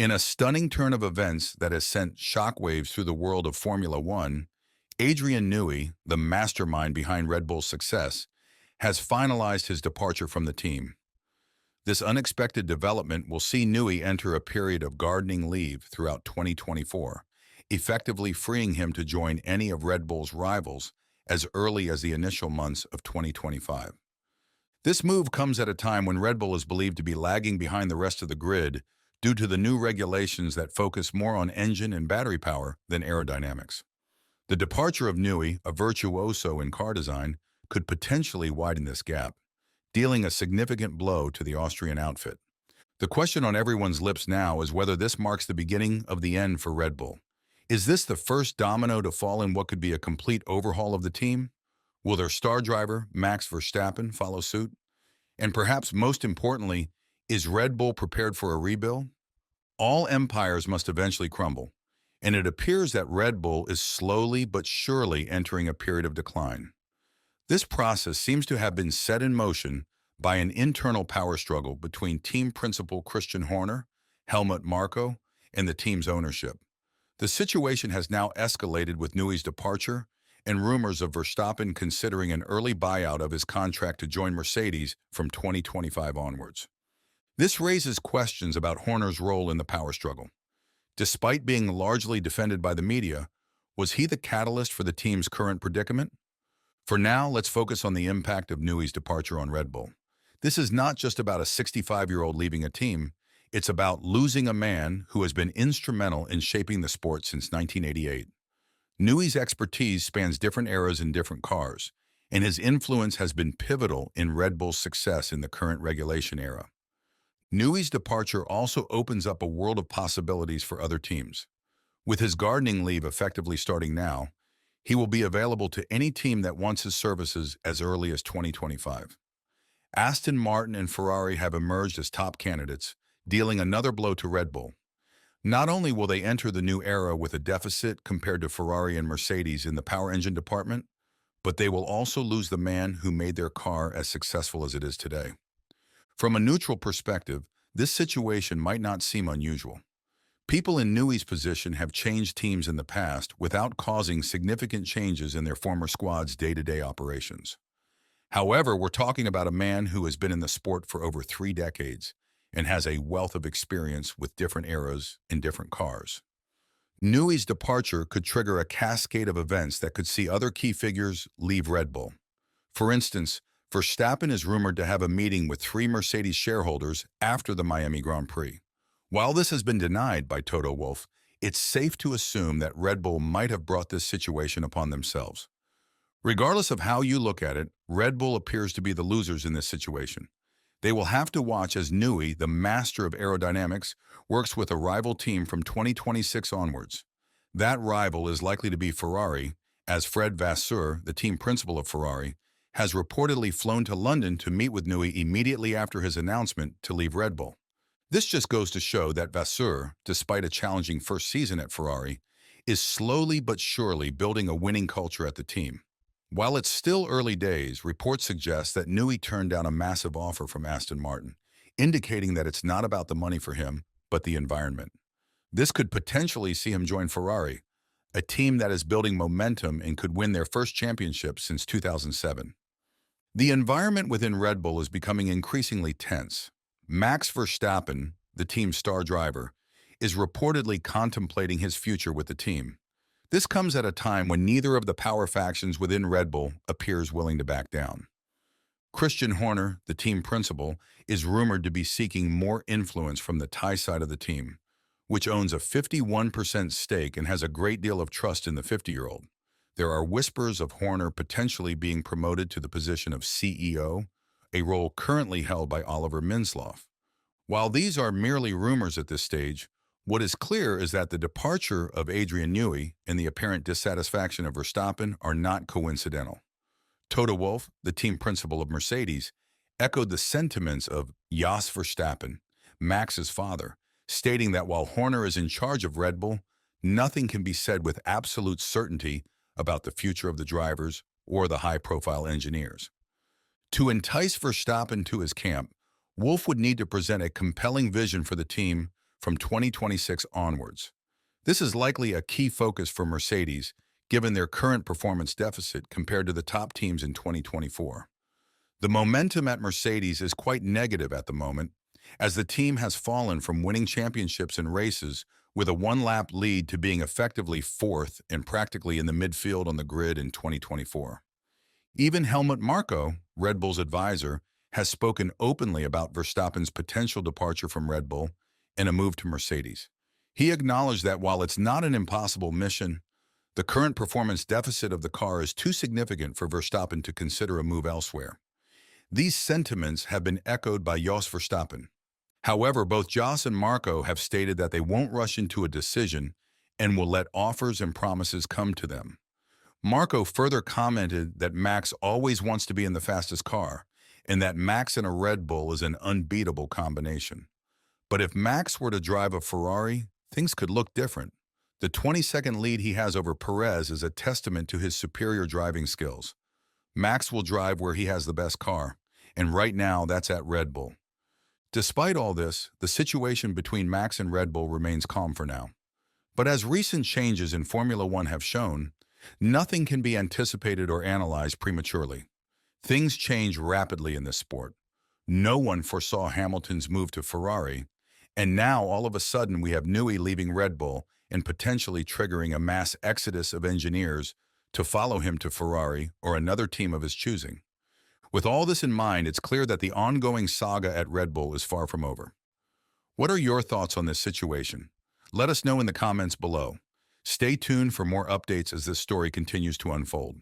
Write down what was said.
In a stunning turn of events that has sent shockwaves through the world of Formula One, Adrian Newey, the mastermind behind Red Bull's success, has finalized his departure from the team. This unexpected development will see Newey enter a period of gardening leave throughout 2024, effectively freeing him to join any of Red Bull's rivals as early as the initial months of 2025. This move comes at a time when Red Bull is believed to be lagging behind the rest of the grid due to the new regulations that focus more on engine and battery power than aerodynamics. The departure of Newey, a virtuoso in car design, could potentially widen this gap, dealing a significant blow to the Austrian outfit. The question on everyone's lips now is whether this marks the beginning of the end for Red Bull. Is this the first domino to fall in what could be a complete overhaul of the team? Will their star driver, Max Verstappen, follow suit? And perhaps most importantly, is Red Bull prepared for a rebuild? All empires must eventually crumble, and it appears that Red Bull is slowly but surely entering a period of decline. This process seems to have been set in motion by an internal power struggle between team principal Christian Horner, Helmut Marko, and the team's ownership. The situation has now escalated with Newey's departure and rumors of Verstappen considering an early buyout of his contract to join Mercedes from 2025 onwards. This raises questions about Horner's role in the power struggle. Despite being largely defended by the media, was he the catalyst for the team's current predicament? For now, let's focus on the impact of Newey's departure on Red Bull. This is not just about a 65-year-old leaving a team, it's about losing a man who has been instrumental in shaping the sport since 1988. Newey's expertise spans different eras and different cars, and his influence has been pivotal in Red Bull's success in the current regulation era. Newey's departure also opens up a world of possibilities for other teams. With his gardening leave effectively starting now, he will be available to any team that wants his services as early as 2025. Aston Martin and Ferrari have emerged as top candidates, dealing another blow to Red Bull. Not only will they enter the new era with a deficit compared to Ferrari and Mercedes in the power engine department, but they will also lose the man who made their car as successful as it is today. From a neutral perspective, this situation might not seem unusual. People in Newey's position have changed teams in the past without causing significant changes in their former squad's day-to-day operations. However, we're talking about a man who has been in the sport for over 3 decades and has a wealth of experience with different eras and different cars. Newey's departure could trigger a cascade of events that could see other key figures leave Red Bull. For instance, Verstappen is rumored to have a meeting with 3 Mercedes shareholders after the Miami Grand Prix. While this has been denied by Toto Wolff, it's safe to assume that Red Bull might have brought this situation upon themselves. Regardless of how you look at it, Red Bull appears to be the losers in this situation. They will have to watch as Newey, the master of aerodynamics, works with a rival team from 2026 onwards. That rival is likely to be Ferrari, as Fred Vasseur, the team principal of Ferrari, has reportedly flown to London to meet with Newey immediately after his announcement to leave Red Bull. This just goes to show that Vasseur, despite a challenging first season at Ferrari, is slowly but surely building a winning culture at the team. While it's still early days, reports suggest that Newey turned down a massive offer from Aston Martin, indicating that it's not about the money for him, but the environment. This could potentially see him join Ferrari, a team that is building momentum and could win their first championship since 2007. The environment within Red Bull is becoming increasingly tense. Max Verstappen, the team's star driver, is reportedly contemplating his future with the team. This comes at a time when neither of the power factions within Red Bull appears willing to back down. Christian Horner, the team principal, is rumored to be seeking more influence from the Thai side of the team, which owns a 51% stake and has a great deal of trust in the 50-year-old. There are whispers of Horner potentially being promoted to the position of CEO, a role currently held by Oliver Mintzlaff. While these are merely rumors at this stage, what is clear is that the departure of Adrian Newey and the apparent dissatisfaction of Verstappen are not coincidental. Toto Wolff, the team principal of Mercedes, echoed the sentiments of Jos Verstappen, Max's father, stating that while Horner is in charge of Red Bull, nothing can be said with absolute certainty about the future of the drivers or the high-profile engineers. To entice Verstappen to his camp, Wolff would need to present a compelling vision for the team from 2026 onwards. This is likely a key focus for Mercedes, given their current performance deficit compared to the top teams in 2024. The momentum at Mercedes is quite negative at the moment, as the team has fallen from winning championships in races with a one-lap lead to being effectively fourth and practically in the midfield on the grid in 2024. Even Helmut Marko, Red Bull's advisor, has spoken openly about Verstappen's potential departure from Red Bull and a move to Mercedes. He acknowledged that while it's not an impossible mission, the current performance deficit of the car is too significant for Verstappen to consider a move elsewhere. These sentiments have been echoed by Jos Verstappen. However, both Jos and Marko have stated that they won't rush into a decision and will let offers and promises come to them. Marko further commented that Max always wants to be in the fastest car, and that Max and a Red Bull is an unbeatable combination. But if Max were to drive a Ferrari, things could look different. The 20-second lead he has over Perez is a testament to his superior driving skills. Max will drive where he has the best car, and right now that's at Red Bull. Despite all this, the situation between Max and Red Bull remains calm for now. But as recent changes in Formula One have shown, nothing can be anticipated or analyzed prematurely. Things change rapidly in this sport. No one foresaw Hamilton's move to Ferrari, and now all of a sudden we have Newey leaving Red Bull and potentially triggering a mass exodus of engineers to follow him to Ferrari or another team of his choosing. With all this in mind, it's clear that the ongoing saga at Red Bull is far from over. What are your thoughts on this situation? Let us know in the comments below. Stay tuned for more updates as this story continues to unfold.